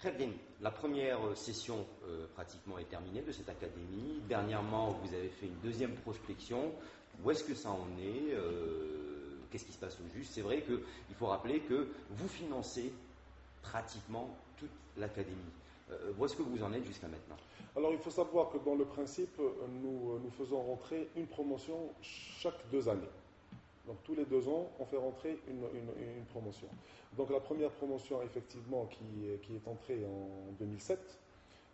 Très bien. La première session pratiquement est terminée de cette académie. Dernièrement, vous avez fait une deuxième prospection. Où est-ce que ça en est Qu'est-ce qui se passe au juste? C'est vrai qu'il faut rappeler que vous financez pratiquement toute l'académie. Où est-ce que vous en êtes jusqu'à maintenant? Alors il faut savoir que dans le principe, nous faisons rentrer une promotion chaque 2 années. Donc tous les 2 ans, on fait rentrer une promotion. Donc la première promotion, effectivement, qui est entrée en 2007,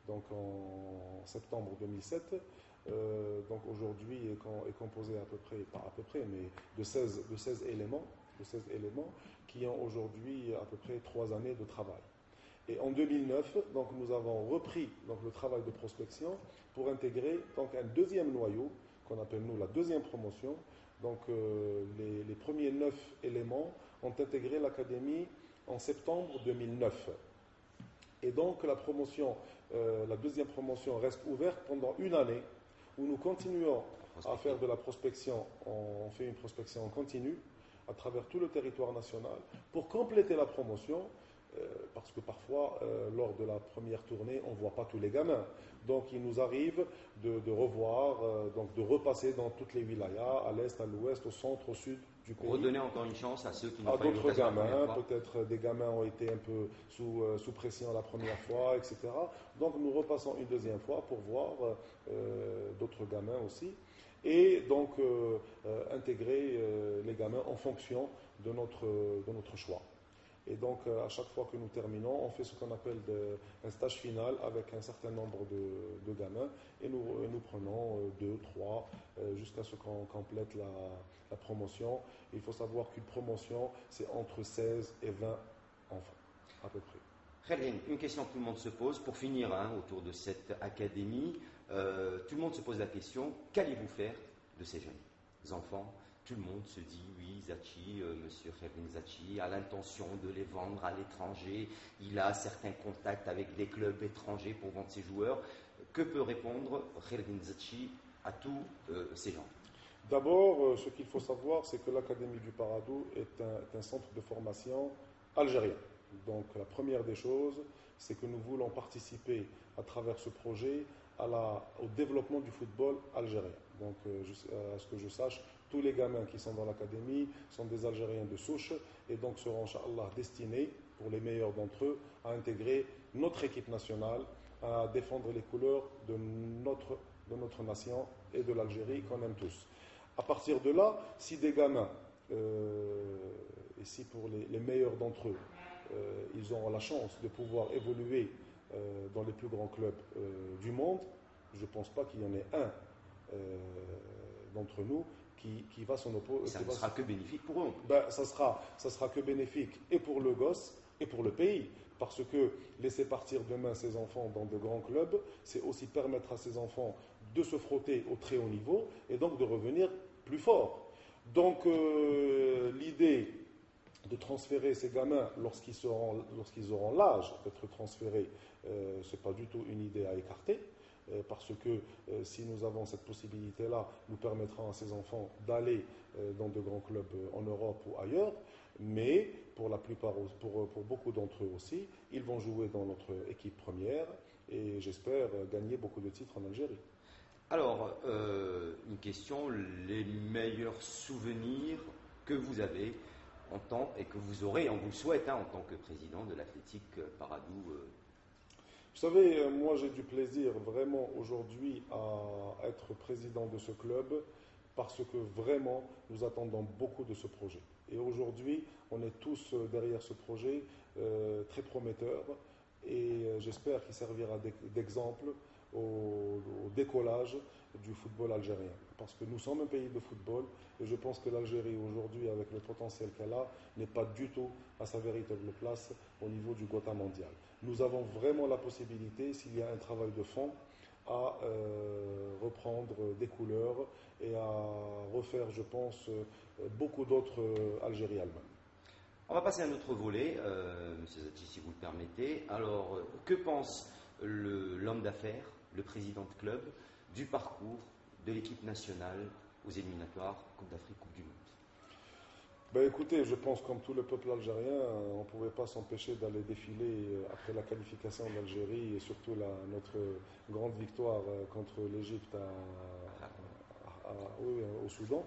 donc en septembre 2007, donc aujourd'hui est composée à peu près, pas à peu près, mais de 16 éléments, qui ont aujourd'hui à peu près 3 années de travail. Et en 2009, donc, nous avons repris donc, le travail de prospection pour intégrer donc, un deuxième noyau, qu'on appelle nous la deuxième promotion. Donc les premiers 9 éléments ont intégré l'académie en septembre 2009. Et donc la deuxième promotion reste ouverte pendant une année où nous continuons à faire de la prospection. On fait une prospection en continu à travers tout le territoire national pour compléter la promotion. Parce que parfois, lors de la première tournée, on ne voit pas tous les gamins. Donc, il nous arrive de revoir, donc de repasser dans toutes les wilayas, à l'est, à l'ouest, au centre, au sud du pays. Redonner encore une chance à ceux qui n'ont à pas eu d'autres l'occasion gamins, peut-être des gamins ont été un peu sous pression la première fois, etc. Donc, nous repassons une deuxième fois pour voir d'autres gamins aussi. Et donc, intégrer les gamins en fonction de notre choix. Et donc, à chaque fois que nous terminons, on fait ce qu'on appelle un stage final avec un certain nombre de gamins. Et nous prenons 2, 3, jusqu'à ce qu'on complète la promotion. Il faut savoir qu'une promotion, c'est entre 16 et 20 enfants, à peu près. Très bien. Une question que tout le monde se pose, pour finir autour de cette académie, tout le monde se pose la question, qu'allez-vous faire de ces jeunes enfants? Tout le monde se dit, oui, Zachi, monsieur Khelbin Zachi a l'intention de les vendre à l'étranger, il a certains contacts avec des clubs étrangers pour vendre ses joueurs. Que peut répondre Khelbin Zachi à tous ces gens? D'abord, ce qu'il faut savoir, c'est que l'Académie du Paradou est un centre de formation algérien. Donc la première des choses, c'est que nous voulons participer à travers ce projet au développement du football algérien. Donc à ce que je sache, tous les gamins qui sont dans l'académie sont des Algériens de souche et donc seront, Inch'Allah, destinés, pour les meilleurs d'entre eux, à intégrer notre équipe nationale, à défendre les couleurs de notre nation et de l'Algérie qu'on aime tous. À partir de là, si des gamins, et si pour les meilleurs d'entre eux, ils auront la chance de pouvoir évoluer dans les plus grands clubs du monde, je ne pense pas qu'il y en ait un d'entre nous qui va s'en opposer. Ça ne sera que bénéfique pour eux. Ça sera que bénéfique et pour le gosse et pour le pays. Parce que laisser partir demain ces enfants dans de grands clubs, c'est aussi permettre à ces enfants de se frotter au très haut niveau et donc de revenir plus fort. Donc l'idée de transférer ces gamins lorsqu'ils auront l'âge d'être transférés, ce n'est pas du tout une idée à écarter. Parce que si nous avons cette possibilité-là, nous permettra à ces enfants d'aller dans de grands clubs en Europe ou ailleurs, mais pour la plupart, pour beaucoup d'entre eux aussi, ils vont jouer dans notre équipe première et j'espère gagner beaucoup de titres en Algérie. Alors, une question, les meilleurs souvenirs que vous avez et que vous aurez, on vous le souhaite, en tant que président de l'Athletic Paradou. Vous savez, moi j'ai du plaisir vraiment aujourd'hui à être président de ce club parce que vraiment nous attendons beaucoup de ce projet. Et aujourd'hui, on est tous derrière ce projet très prometteur et j'espère qu'il servira d'exemple au décollage du football algérien. Parce que nous sommes un pays de football et je pense que l'Algérie aujourd'hui, avec le potentiel qu'elle a, n'est pas du tout à sa véritable place au niveau du quota mondial. Nous avons vraiment la possibilité, s'il y a un travail de fond, à reprendre des couleurs et à refaire, je pense, beaucoup d'autres Algéries allemandes. On va passer à un autre volet, M. Zachi, si vous le permettez. Alors, que pense l'homme d'affaires, le président de club, du parcours de l'équipe nationale aux éliminatoires Coupe d'Afrique, Coupe du Monde? Ben écoutez, je pense comme tout le peuple algérien, on ne pouvait pas s'empêcher d'aller défiler après la qualification d'Algérie et surtout notre grande victoire contre l'Égypte oui, au Soudan.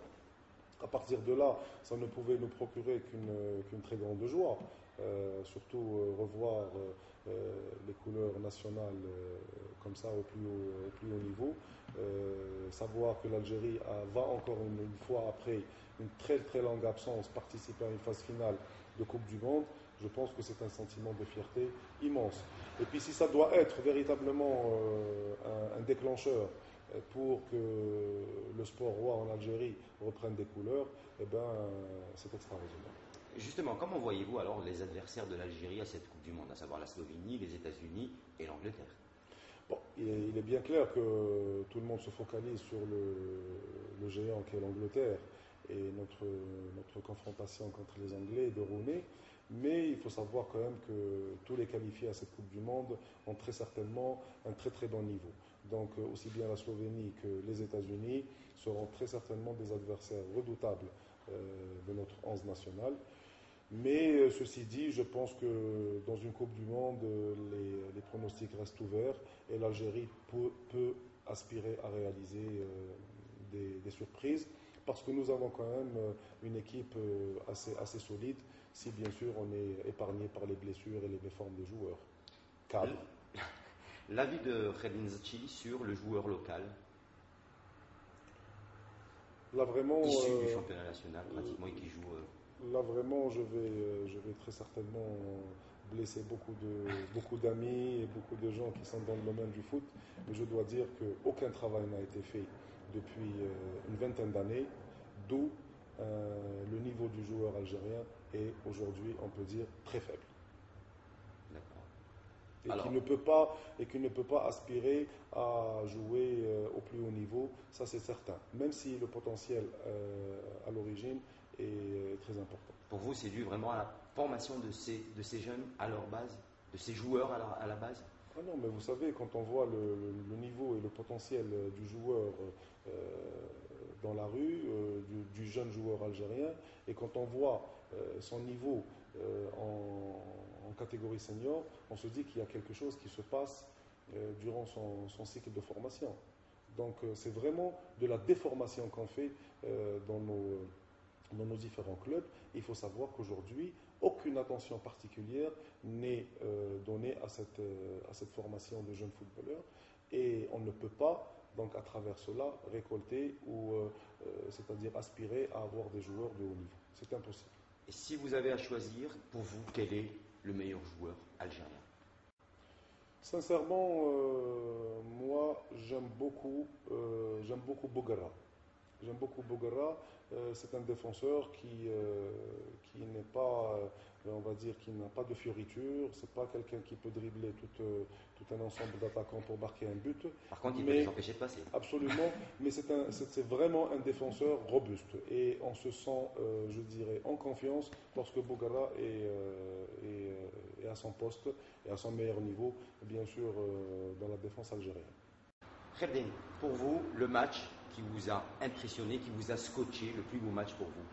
À partir de là, ça ne pouvait nous procurer qu'une très grande joie. Surtout revoir les couleurs nationales comme ça au plus haut niveau. Savoir que l'Algérie va encore une fois après une très très longue absence participer à une phase finale de Coupe du Monde, je pense que c'est un sentiment de fierté immense. Et puis si ça doit être véritablement un déclencheur pour que le sport roi en Algérie reprenne des couleurs, eh ben, c'est extraordinaire. Justement, comment voyez-vous alors les adversaires de l'Algérie à cette Coupe du Monde, à savoir la Slovénie, les États-Unis et l'Angleterre? Bon, il est bien clair que tout le monde se focalise sur le géant qu'est l'Angleterre et notre confrontation contre les Anglais de Rooney, mais il faut savoir quand même que tous les qualifiés à cette Coupe du Monde ont très certainement un très très bon niveau. Donc aussi bien la Slovénie que les États-Unis seront très certainement des adversaires redoutables de notre 11 national. Mais ceci dit, je pense que dans une Coupe du Monde, les pronostics restent ouverts et l'Algérie peut aspirer à réaliser des surprises parce que nous avons quand même une équipe assez solide si bien sûr on est épargné par les blessures et les méformes des joueurs. Cadre. L'avis de Khalid Zachi sur le joueur local Là vraiment, issu du championnat national pratiquement et qui joue. Là vraiment, je vais très certainement blesser beaucoup d'amis et beaucoup de gens qui sont dans le domaine du foot. Mais je dois dire qu'aucun travail n'a été fait depuis une vingtaine d'années, d'où le niveau du joueur algérien est aujourd'hui, on peut dire, très faible. D'accord. Et Alors, qui ne peut pas aspirer à jouer au plus haut niveau, ça c'est certain. Même si le potentiel à l'origine est très important. pour vous, c'est dû vraiment à la formation de ces jeunes à leur base, de ces joueurs à la base? Ah non, mais vous savez, quand on voit le niveau et le potentiel du joueur dans la rue, du jeune joueur algérien, et quand on voit son niveau en catégorie senior, on se dit qu'il y a quelque chose qui se passe durant son cycle de formation. Donc c'est vraiment de la déformation qu'on fait dans nos différents clubs. Il faut savoir qu'aujourd'hui, aucune attention particulière n'est donnée à cette formation de jeunes footballeurs et on ne peut pas, donc à travers cela, récolter ou c'est-à-dire aspirer à avoir des joueurs de haut niveau. C'est impossible. Et si vous avez à choisir, pour vous, quel est le meilleur joueur algérien? Sincèrement, moi, j'aime beaucoup Bogara. J'aime beaucoup Bogara. C'est un défenseur qui n'est pas, on va dire, qui n'a pas de fioriture. C'est pas quelqu'un qui peut dribbler tout un ensemble d'attaquants pour marquer un but. Par contre, il peut les empêcher de passer. Absolument. Mais c'est vraiment un défenseur robuste. Et on se sent, je dirais, en confiance lorsque Bogara est à son poste et à son meilleur niveau, bien sûr, dans la défense algérienne. Kherdin, pour vous, le match qui vous a impressionné, qui vous a scotché, le plus beau match pour vous?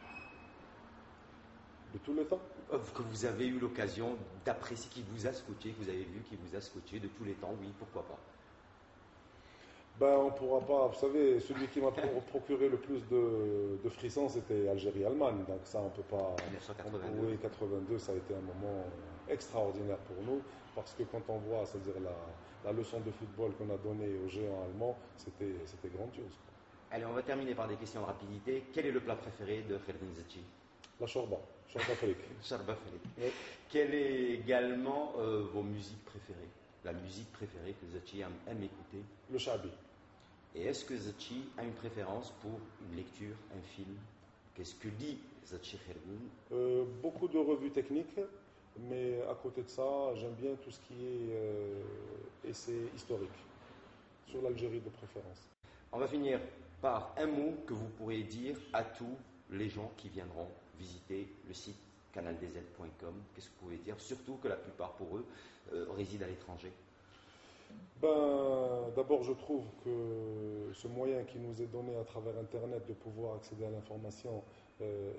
De tous les temps? Que vous avez eu l'occasion d'apprécier, qui vous a scotché, que vous avez vu, qui vous a scotché de tous les temps, oui, pourquoi pas? Ben, on ne pourra pas. Vous savez, celui qui m'a procuré le plus de frissons, c'était Algérie-Allemagne. Donc ça, on ne peut pas. 1982. Oui, 82, ça a été un moment extraordinaire pour nous. Parce que quand on voit, c'est-à-dire la leçon de football qu'on a donnée aux géants allemands, c'était grandiose. Allez, on va terminer par des questions de rapidité. Quel est le plat préféré de Kherdin Zachi? La shorba afrique. Sharba Falik. Oui. Quelle est également vos musiques préférées? La musique préférée que Zachi aime écouter? Le shabi. Et est-ce que Zachi a une préférence pour une lecture, un film? Qu'est-ce que dit Zachi Kherdin? Beaucoup de revues techniques, mais à côté de ça, j'aime bien tout ce qui est essai historique, sur l'Algérie de préférence. On va finir par un mot que vous pourrez dire à tous les gens qui viendront visiter le site canaldz.com. Qu'est-ce que vous pouvez dire? Surtout que la plupart pour eux résident à l'étranger. Ben, d'abord, je trouve que ce moyen qui nous est donné à travers Internet de pouvoir accéder à l'information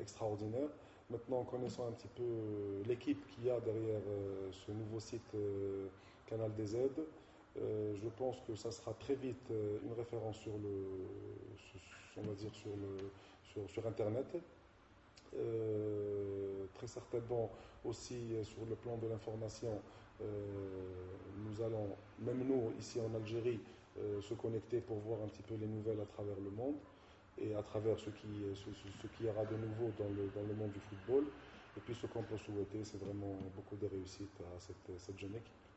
extraordinaire. Maintenant, en connaissant un petit peu l'équipe qu'il y a derrière ce nouveau site Canal des Aides, je pense que ça sera très vite une référence on va dire sur Internet. Très certainement aussi sur le plan de l'information, nous allons, même nous ici en Algérie, se connecter pour voir un petit peu les nouvelles à travers le monde et à travers ce qui y aura de nouveau dans le monde du football. Et puis ce qu'on peut souhaiter, c'est vraiment beaucoup de réussite à cette jeune équipe.